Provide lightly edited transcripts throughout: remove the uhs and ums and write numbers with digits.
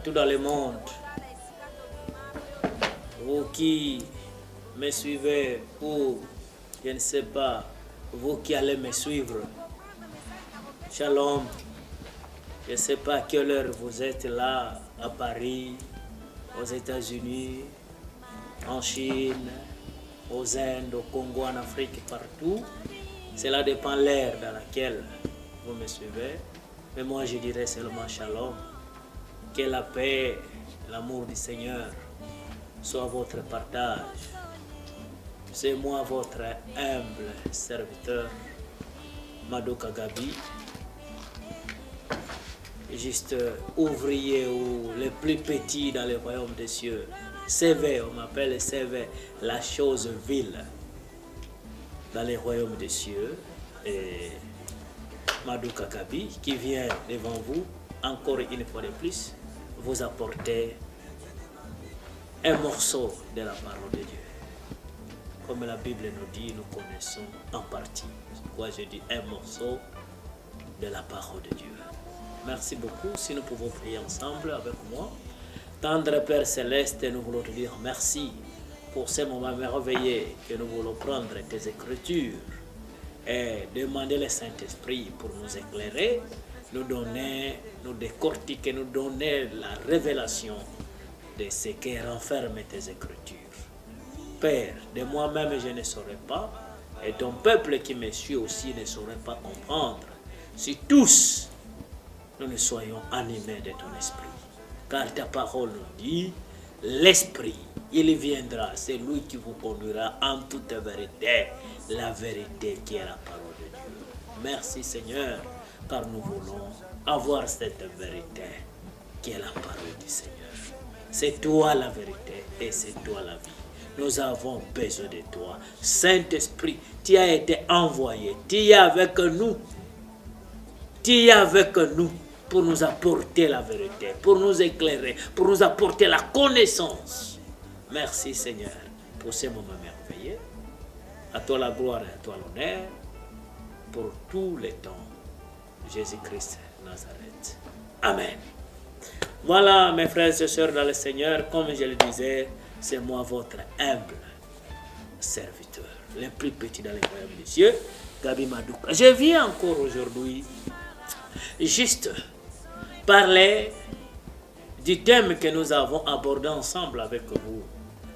partout dans le monde. Vous qui me suivez ou je ne sais pas, vous qui allez me suivre. Shalom. Je ne sais pas à quelle heure vous êtes là à Paris, aux États-Unis, en Chine, aux Indes, au Congo, en Afrique, partout. Cela dépend de l'ère dans laquelle vous me suivez. Mais moi, je dirais seulement shalom. Que la paix, l'amour du Seigneur soit votre partage. C'est moi, votre humble serviteur, Madoka Gabi. Juste ouvrier ou le plus petit dans le royaume des cieux. CV, on m'appelle CV, la chose vile dans le royaume des cieux. Et Madoka Gabi qui vient devant vous, encore une fois de plus, vous apporter un morceau de la parole de Dieu. Comme la Bible nous dit, nous connaissons en partie. C'est pourquoi je dis un morceau de la parole de Dieu. Merci beaucoup. Si nous pouvons prier ensemble avec moi. Tendre Père Céleste, nous voulons te dire merci pour ces moments merveilleux que nous voulons prendre tes Écritures et demander le Saint-Esprit pour nous éclairer, nous donner, nous décortiquer, nous donner la révélation de ce que renferment tes Écritures. Père, de moi-même je ne saurais pas, et ton peuple qui me suit aussi ne saurait pas comprendre, si tous nous ne soyons animés de ton esprit. Car ta parole nous dit, l'esprit, il viendra, c'est lui qui vous conduira en toute vérité, la vérité qui est la parole de Dieu. Merci Seigneur, car nous voulons avoir cette vérité qui est la parole du Seigneur. C'est toi la vérité et c'est toi la vie. Nous avons besoin de toi. Saint-Esprit, tu as été envoyé, tu es avec nous. Tu es avec nous pour nous apporter la vérité, pour nous éclairer, pour nous apporter la connaissance. Merci Seigneur pour ces moments merveilleux. À toi la gloire et à toi l'honneur pour tous les temps. Jésus-Christ Nazareth. Amen. Voilà mes frères et sœurs dans le Seigneur, comme je le disais, c'est moi votre humble serviteur, le plus petit dans les royaumes des cieux, Gabi Madoka. Je viens encore aujourd'hui juste parler du thème que nous avons abordé ensemble avec vous.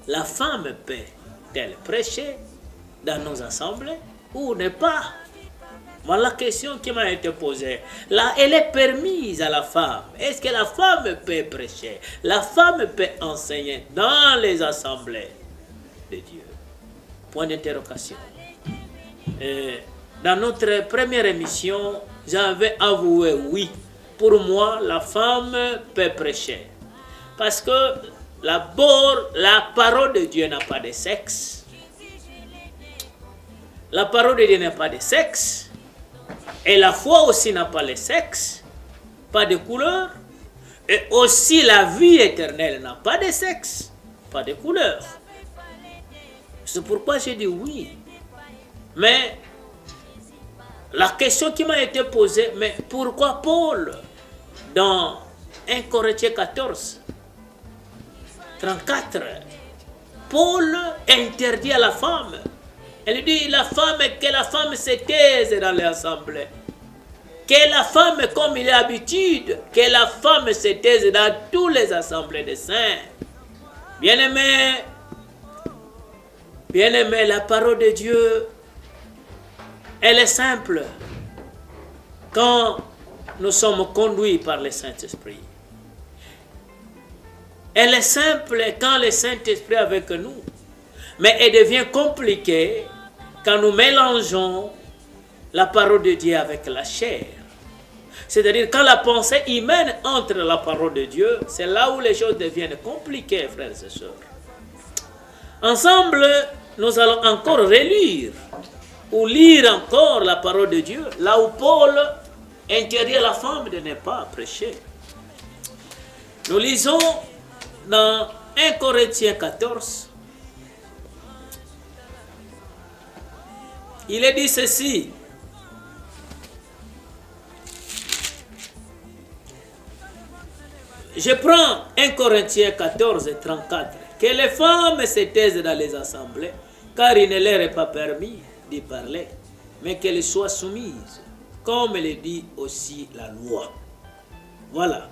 La femme peut-elle prêcher dans nos assemblées ou ne pas? Voilà la question qui m'a été posée. Là, elle est permise à la femme. Est-ce que la femme peut prêcher? La femme peut enseigner dans les assemblées de Dieu? Point d'interrogation. Dans notre première émission, j'avais avoué oui. Pour moi, la femme peut prêcher. Parce que d'abord, la parole de Dieu n'a pas de sexe. La parole de Dieu n'a pas de sexe. Et la foi aussi n'a pas de sexe, pas de couleur. Et aussi la vie éternelle n'a pas de sexe, pas de couleur. C'est pourquoi j'ai dit oui. Mais la question qui m'a été posée, mais pourquoi Paul, dans 1 Corinthiens 14, 34, Paul interdit à la femme. Elle dit que la femme se taise dans l'assemblée. Que la femme, comme il est habitude, que la femme se taise dans toutes les assemblées des saints. Bien-aimés, la parole de Dieu, elle est simple quand nous sommes conduits par le Saint-Esprit. Elle est simple quand le Saint-Esprit est avec nous. Mais elle devient compliquée quand nous mélangeons la parole de Dieu avec la chair. C'est-à-dire quand la pensée humaine entre la parole de Dieu, c'est là où les choses deviennent compliquées, frères et sœurs. Ensemble, nous allons encore relire ou lire encore la parole de Dieu, là où Paul interdit à la femme de ne pas prêcher. Nous lisons dans 1 Corinthiens 14, il est dit ceci. Je prends 1 Corinthiens 14 et 34. Que les femmes se taisent dans les assemblées, car il ne leur est pas permis d'y parler, mais qu'elles soient soumises, comme le dit aussi la loi. Voilà.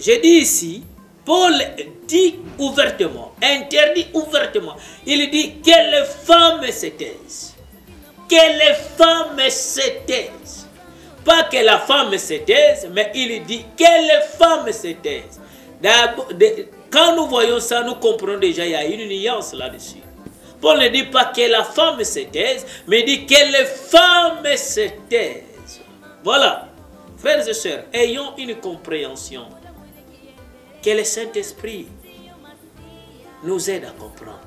Je dis ici, Paul dit ouvertement, interdit ouvertement. Il dit que les femmes se taisent. Que les femmes se taisent. Pas que la femme se taise, mais il dit que les femmes se taisent. Quand nous voyons ça, nous comprenons déjà, il y a une nuance là-dessus. Paul ne dit pas que la femme se taise, mais il dit que les femmes se taisent. Voilà. Frères et sœurs, ayons une compréhension. Que le Saint-Esprit nous aide à comprendre.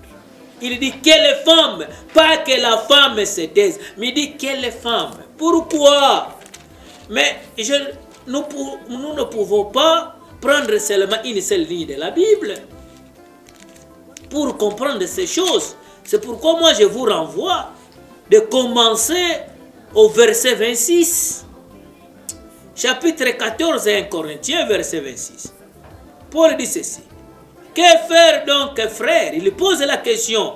Il dit que les femmes, pas que la femme se taise, mais il dit que les femmes. Pourquoi? Mais nous ne pouvons pas prendre seulement une seule ligne de la Bible pour comprendre ces choses. C'est pourquoi moi je vous renvoie de commencer au verset 26. Chapitre 14 1 Corinthiens, verset 26. Paul dit ceci. Que faire donc, frère? Il pose la question.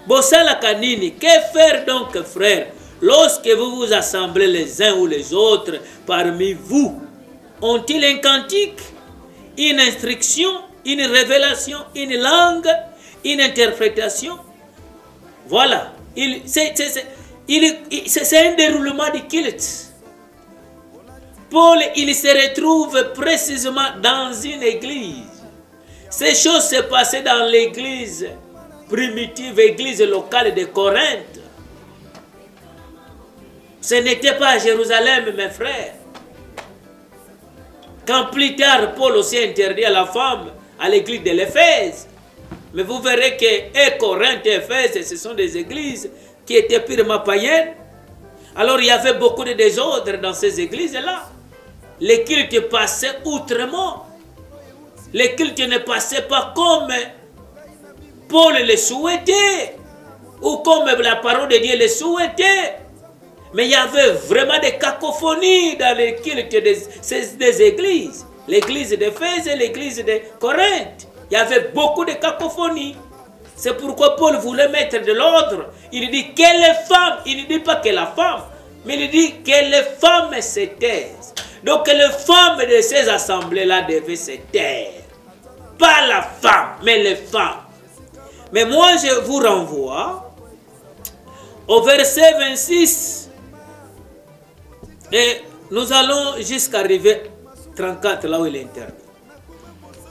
Bossala Kanini, que faire donc, frère, lorsque vous vous assemblez les uns ou les autres parmi vous? Ont-ils un cantique, une instruction, une révélation, une langue, une interprétation? Voilà. C'est un déroulement de culte. Paul, il se retrouve précisément dans une église. Ces choses se passaient dans l'église primitive, église locale de Corinthe. Ce n'était pas à Jérusalem, mes frères. Quand plus tard, Paul aussi interdit à la femme à l'église de l'Éphèse. Mais vous verrez que Corinthe et Éphèse, ce sont des églises qui étaient purement païennes. Alors il y avait beaucoup de désordre dans ces églises-là. Les cultes passaient outrement. Les cultes ne passaient pas comme Paul le souhaitait, ou comme la parole de Dieu le souhaitait. Mais il y avait vraiment des cacophonies dans les cultes des églises. L'église d'Éphèse et l'église de Corinthe. Il y avait beaucoup de cacophonies. C'est pourquoi Paul voulait mettre de l'ordre. Il dit que les femmes, il ne dit pas que la femme, mais il dit que les femmes se taisent. Donc les femmes de ces assemblées-là devaient se taire. Pas la femme, mais les femmes. Mais moi, je vous renvoie au verset 26. Et nous allons jusqu'à arriver 34, là où il est interdit.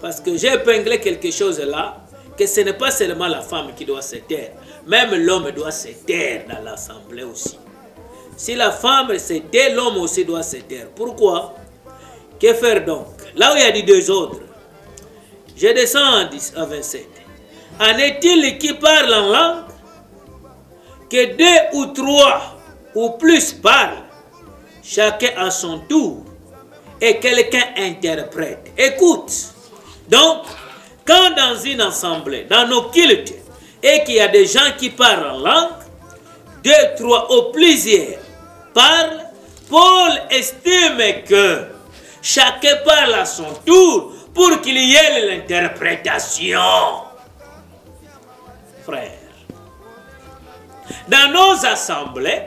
Parce que j'ai épinglé quelque chose là, que ce n'est pas seulement la femme qui doit se taire. Même l'homme doit se taire dans l'assemblée aussi. Si la femme se tait, l'homme aussi doit se taire. Pourquoi? Que faire donc? Là où il y a dit deux ordres. Je descends à 27. En est-il qui parle en langue? Que deux ou trois ou plus parlent, chacun à son tour, et quelqu'un interprète. Écoute. Donc, quand dans une assemblée, dans nos cultes, et qu'il y a des gens qui parlent en langue, deux, trois ou plusieurs parlent, Paul estime que chacun parle à son tour pour qu'il y ait l'interprétation. Frère, dans nos assemblées,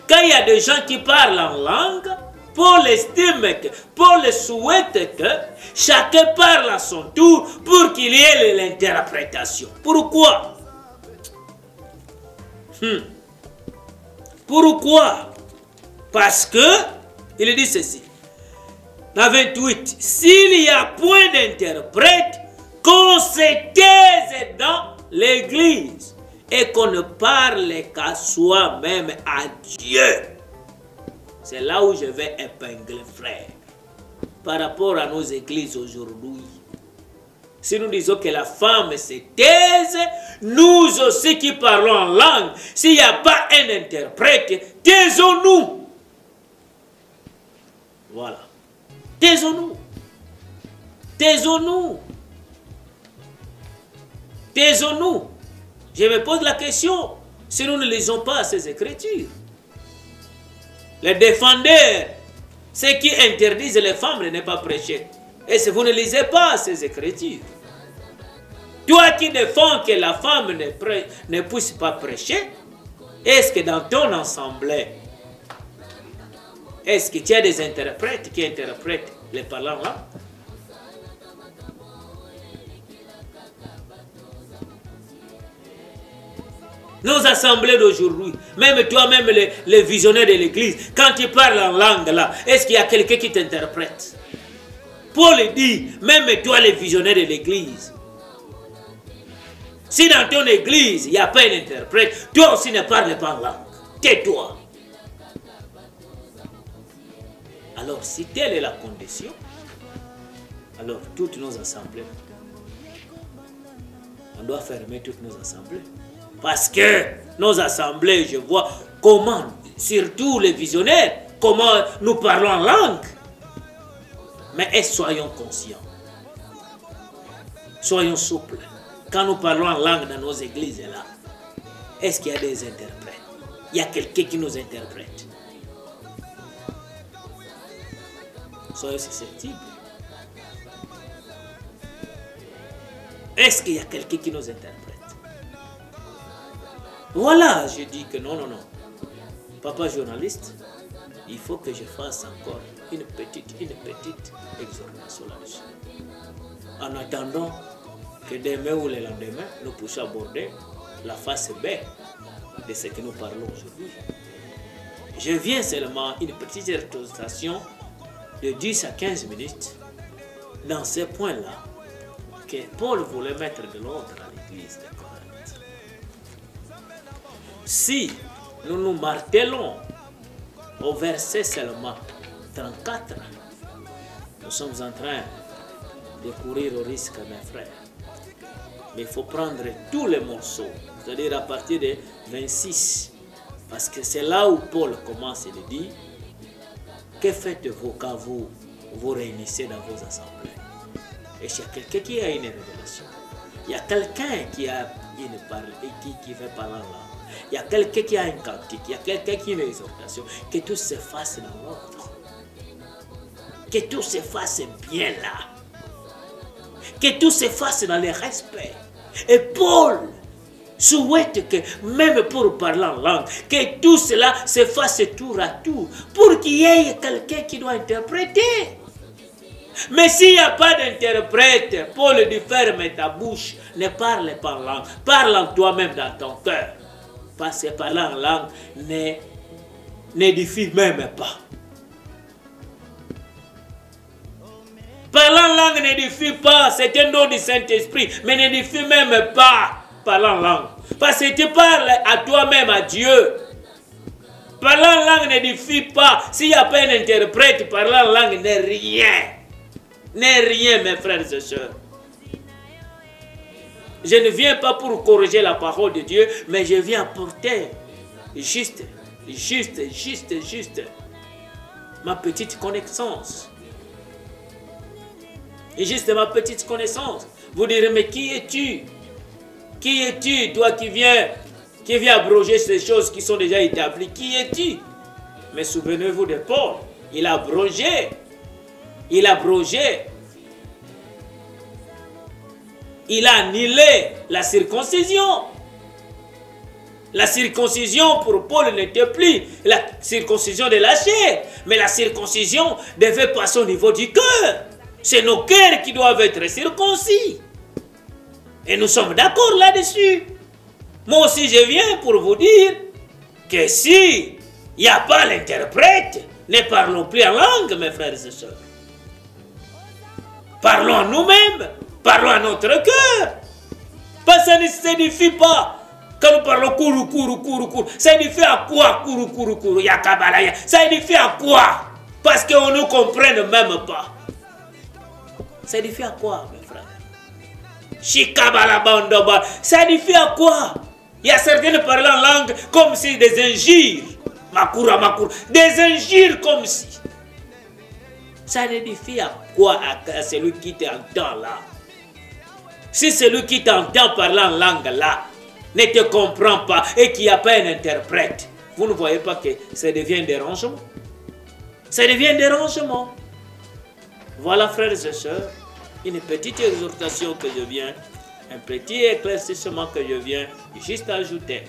quand il y a des gens qui parlent en langue, Paul estime que, Paul souhaite que chacun parle à son tour pour qu'il y ait l'interprétation. Pourquoi? Pourquoi? Parce que, il dit ceci, dans 28, s'il n'y a point d'interprète, qu'on se taise dans l'église et qu'on ne parle qu'à soi-même, à Dieu. C'est là où je vais épingler, frère, par rapport à nos églises aujourd'hui. Si nous disons que la femme se taise, nous aussi qui parlons en langue, s'il n'y a pas un interprète, taisons-nous. Voilà. Taisons-nous. Taisons-nous. Taisons-nous. Je me pose la question, si nous ne lisons pas ces Écritures. Les défendeurs, ceux qui interdisent les femmes de ne pas prêcher Et si vous ne lisez pas ces Écritures, toi qui défends que la femme ne puisse pas prêcher, est-ce que dans ton assemblée, est-ce que tu as des interprètes qui interprètent les parlants là? Nos assemblées d'aujourd'hui, même toi-même les visionnaires de l'église, quand tu parles en langue là, est-ce qu'il y a quelqu'un qui t'interprète? Paul dit, même toi les visionnaires de l'église, si dans ton église, il n'y a pas un interprète, toi aussi ne parle pas en langue. Tais-toi. Alors, si telle est la condition, alors toutes nos assemblées, on doit fermer toutes nos assemblées. Parce que nos assemblées, je vois comment, surtout les visionnaires, comment nous parlons en langue. Mais soyons conscients. Soyons souples. Quand nous parlons en langue dans nos églises là, est-ce qu'il y a des interprètes? Il y a quelqu'un qui nous interprète. Soyez susceptibles. Est-ce qu'il y a quelqu'un qui nous interprète? Voilà, je dis que non. Papa journaliste, il faut que je fasse encore une petite exhortation là-dessus. En attendant que demain ou le lendemain, nous puissions aborder la face B de ce que nous parlons aujourd'hui. Je viens seulement une petite exhortation de 10 à 15 minutes dans ces points-là que Paul voulait mettre de l'ordre à l'église de Corinthe. Si nous nous martelons au verset seulement 34, nous sommes en train de courir au risque, mes frères. Mais il faut prendre tous les morceaux, c'est-à-dire à partir de 26. Parce que c'est là où Paul commence et le dit. Que faites-vous quand vous vous réunissez dans vos assemblées? Et s'il y a quelqu'un qui a une révélation, il y a quelqu'un qui a qui fait parler là, il y a quelqu'un qui a un cantique, il y a quelqu'un qui a une exhortation, que tout se fasse dans l'ordre. Que tout se fasse bien là. Que tout se fasse dans le respect. Et Paul souhaite que, même pour parler en langue, que tout cela se fasse tour à tour, pour qu'il y ait quelqu'un qui doit interpréter. Mais s'il n'y a pas d'interprète, Paul dit ferme ta bouche, ne parle pas en langue, parle en toi-même dans ton cœur. Parce que parler en langue n'édifie même pas. Parler en langue n'édifie pas, c'est un don du Saint-Esprit, mais n'édifie même pas. Parler en langue. Parce que tu parles à toi-même, à Dieu. Parler en langue n'édifie pas. S'il n'y a pas un interprète, parler en langue n'est rien. N'est rien, mes frères et sœurs. Je ne viens pas pour corriger la parole de Dieu, mais je viens apporter juste ma petite connaissance. Et juste ma petite connaissance. Vous direz, mais qui es-tu? Qui es-tu, toi qui viens abroger ces choses qui sont déjà établies? Qui es-tu? Mais souvenez-vous de Paul. Il a abrogé. Il a annulé la circoncision. La circoncision pour Paul n'était plus la circoncision de la chair, mais la circoncision devait passer au niveau du cœur. C'est nos cœurs qui doivent être circoncis. Et nous sommes d'accord là-dessus. Moi aussi, je viens pour vous dire que si il n'y a pas l'interprète, ne parlons plus en langue, mes frères et sœurs. Parlons à nous-mêmes, parlons à notre cœur. Parce que ça ne s'édifie pas. Quand nous parlons courou, ça édifie à quoi courou, yakabalaya? Ça édifie à quoi? Parce qu'on ne nous comprenne même pas. Ça édifie à quoi, mes frères? Shikabalabandoba. Ça édifie à quoi? Il y a certains qui parlent en langue comme si des injures. Makura. Des injures comme si. Ça édifie à quoi à celui qui t'entend là? Si celui qui t'entend parler en langue là ne te comprend pas et qu'il n'y a pas un interprète, vous ne voyez pas que ça devient un dérangement? Ça devient un dérangement. Voilà, frères et sœurs, une petite exhortation que je viens, un petit éclaircissement que je viens juste ajouter.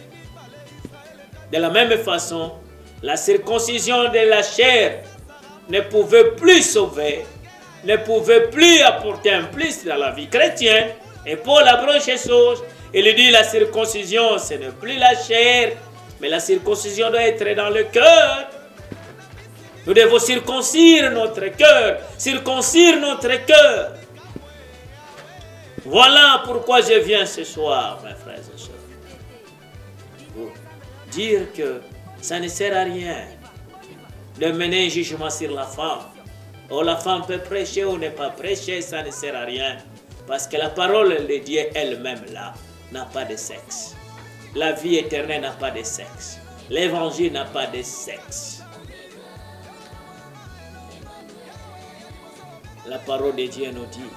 De la même façon, la circoncision de la chair ne pouvait plus sauver, ne pouvait plus apporter un plus dans la vie chrétienne. Et Paul approche ces choses. Il dit la circoncision, ce n'est plus la chair, mais la circoncision doit être dans le cœur. Nous devons circoncire notre cœur, circoncire notre cœur. Voilà pourquoi je viens ce soir, mes frères et sœurs. Pour dire que ça ne sert à rien de mener un jugement sur la femme. Oh, la femme peut prêcher ou ne pas prêcher, ça ne sert à rien. Parce que la parole de Dieu elle-même là n'a pas de sexe. La vie éternelle n'a pas de sexe. L'évangile n'a pas de sexe. La parole de Dieu nous dit,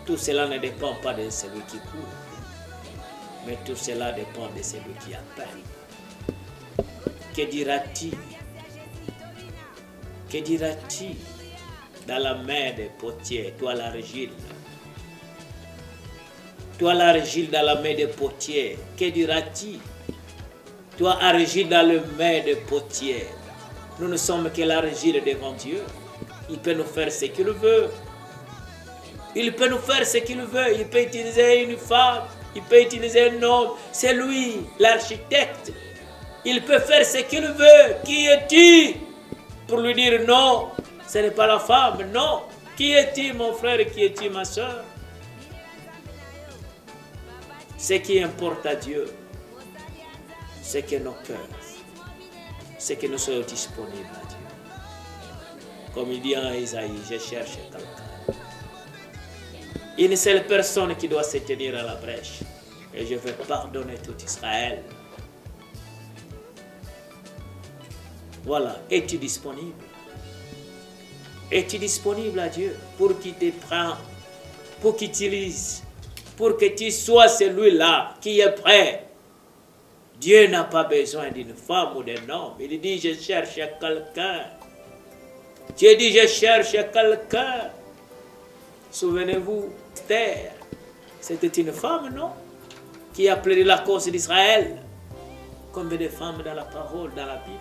tout cela ne dépend pas de celui qui court, mais tout cela dépend de celui qui a peur. Que dira-t-il? Que dira-t-il dans la main des potiers, toi l'argile? Toi l'argile dans la main des potiers, que dira-t-il? Toi argile dans la main des potiers. Nous ne sommes que l'argile devant Dieu. Il peut nous faire ce qu'il veut. Il peut nous faire ce qu'il veut. Il peut utiliser une femme. Il peut utiliser un homme. C'est lui, l'architecte. Il peut faire ce qu'il veut. Qui es-tu pour lui dire non? Ce n'est pas la femme, non. Qui es-tu, mon frère? Qui es-tu, ma soeur? Ce qui importe à Dieu, c'est que nos cœurs, c'est que nous soyons disponibles à Dieu. Comme il dit en Isaïe, je cherche quelqu'un. Une seule personne qui doit se tenir à la brèche. Et je vais pardonner tout Israël. Voilà, es-tu disponible? Es-tu disponible à Dieu pour qu'il te prenne, pour qu'il t'utilise, pour que tu sois celui-là qui est prêt? Dieu n'a pas besoin d'une femme ou d'un homme. Il dit, je cherche quelqu'un. Dieu dit, je cherche quelqu'un. Souvenez-vous, Esther, c'était une femme, non? Qui a plaidé la cause d'Israël. Combien de femmes dans la parole, dans la Bible,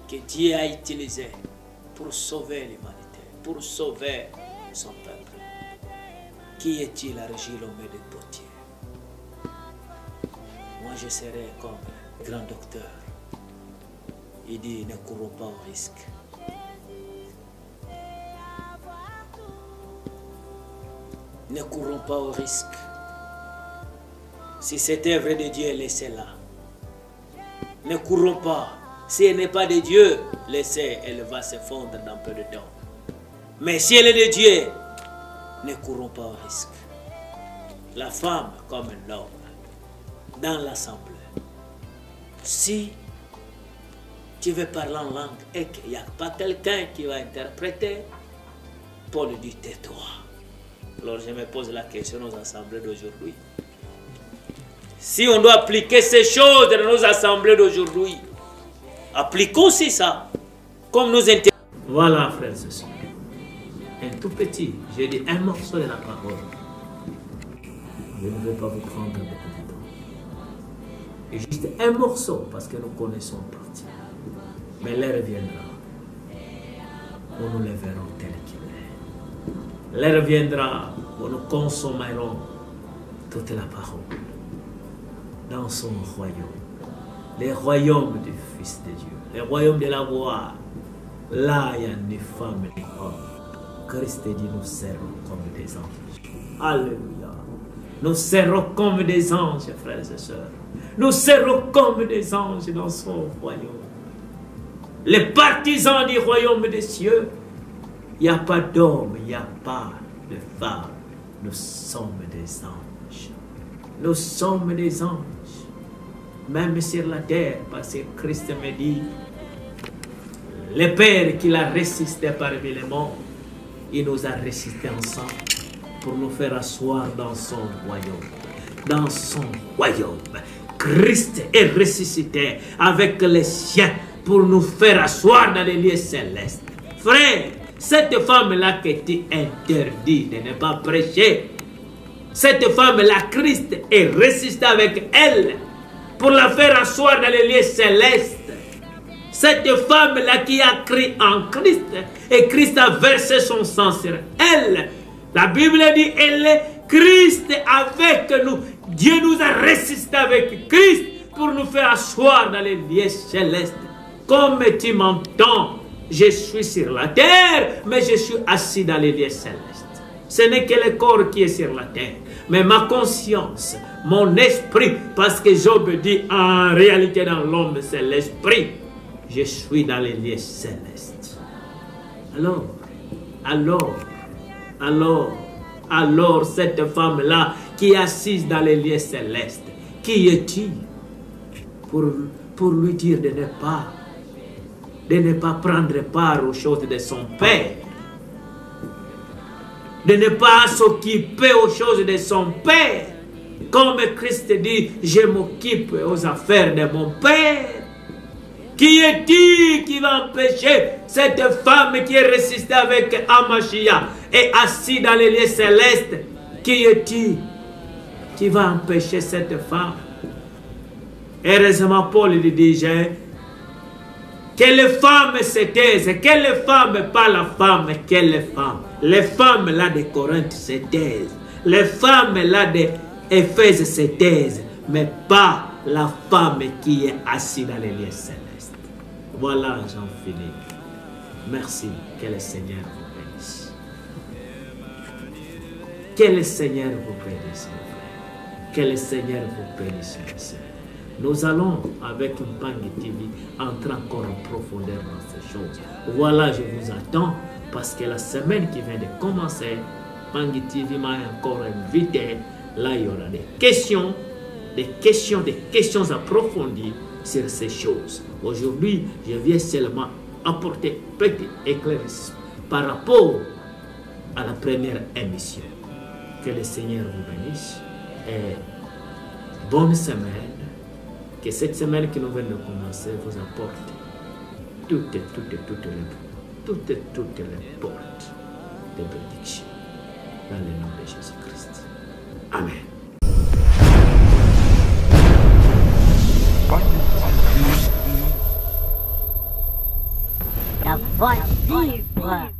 que Dieu a utilisées pour sauver l'humanité, pour sauver son peuple. Qui est-il l'argile au milieu des potiers? Moi, je serai comme un grand docteur. Il dit, ne courons pas au risque. Ne courons pas au risque. Si cette œuvre de Dieu, laissez-la. Ne courons pas. Si elle n'est pas de Dieu, laissez, elle va se fondre dans peu de temps. Mais si elle est de Dieu, ne courons pas au risque. La femme comme l'homme, dans l'assemblée. Si tu veux parler en langue et qu'il n'y a pas quelqu'un qui va interpréter, Paul dit tais-toi. Alors je me pose la question aux assemblées d'aujourd'hui. Si on doit appliquer ces choses dans nos assemblées d'aujourd'hui, appliquons aussi ça. Comme nous intéressons. Voilà, frères et sœurs. Un tout petit, j'ai dit un morceau de la parole. Je ne vais pas vous prendre beaucoup de temps. Et juste un morceau, parce que nous connaissons partie. Mais l'heure viendra où nous le verrons tel qu'il est. L'heure viendra où nous consommerons toute la parole dans son royaume. Le royaume du Fils de Dieu. Le royaume de la gloire. Là, il y a ni femme ni homme. Christ dit, nous serons comme des anges. Alléluia. Nous serons comme des anges, frères et sœurs. Nous serons comme des anges dans son royaume. Les partisans du royaume des cieux, il n'y a pas d'homme, il n'y a pas de femme. Nous sommes des anges. Nous sommes des anges. Même sur la terre, parce que Christ me dit, le Père qui l'a ressuscité parmi les morts, il nous a ressuscités ensemble pour nous faire asseoir dans son royaume. Dans son royaume. Christ est ressuscité avec les siens pour nous faire asseoir dans les lieux célestes. Frère, Cette femme-là qui était interdite de ne pas prêcher. Cette femme-là, Christ est ressuscité avec elle pour la faire asseoir dans les lieux célestes. Cette femme-là qui a cru en Christ et Christ a versé son sang sur elle. La Bible dit, elle est Christ avec nous. Dieu nous a ressuscité avec Christ pour nous faire asseoir dans les lieux célestes. Comme tu m'entends, je suis sur la terre, mais je suis assis dans les lieux célestes. Ce n'est que le corps qui est sur la terre, mais ma conscience, mon esprit, parce que Job dit en réalité dans l'homme c'est l'esprit, je suis dans les lieux célestes. Alors, cette femme-là qui est assise dans les lieux célestes, qui es-tu pour lui dire de ne pas prendre part aux choses de son Père, de ne pas s'occuper aux choses de son Père, comme Christ dit, je m'occupe aux affaires de mon Père. Qui est-tu qui va empêcher cette femme qui est ressuscitée avec Amashia et assise dans les lieux célestes? Qui est-tu qui va empêcher cette femme? Heureusement, Paul lui dit, que les femmes se taisent, que les femmes, pas la femme, que les femmes. Les femmes là de Corinthe se taisent, les femmes là d'Éphèse se taisent, mais pas la femme qui est assise dans les lieux célestes. Voilà, j'en finis. Merci, que le Seigneur vous bénisse. Que le Seigneur vous bénisse, mon frère. Que le Seigneur vous bénisse, mon Seigneur. Nous allons, avec une Pangui TV, entrer encore en profondeur dans ces choses. Voilà, je vous attends, parce que la semaine qui vient de commencer, Pangui TV m'a encore invité. Là, il y aura des questions approfondies sur ces choses. Aujourd'hui, je viens seulement apporter petit éclaircissement par rapport à la première émission. Que le Seigneur vous bénisse et bonne semaine. Que cette semaine qui nous vient de commencer vous apporte toutes les portes de bénédiction. Dans le nom de Jésus-Christ. Amen. La voix libre.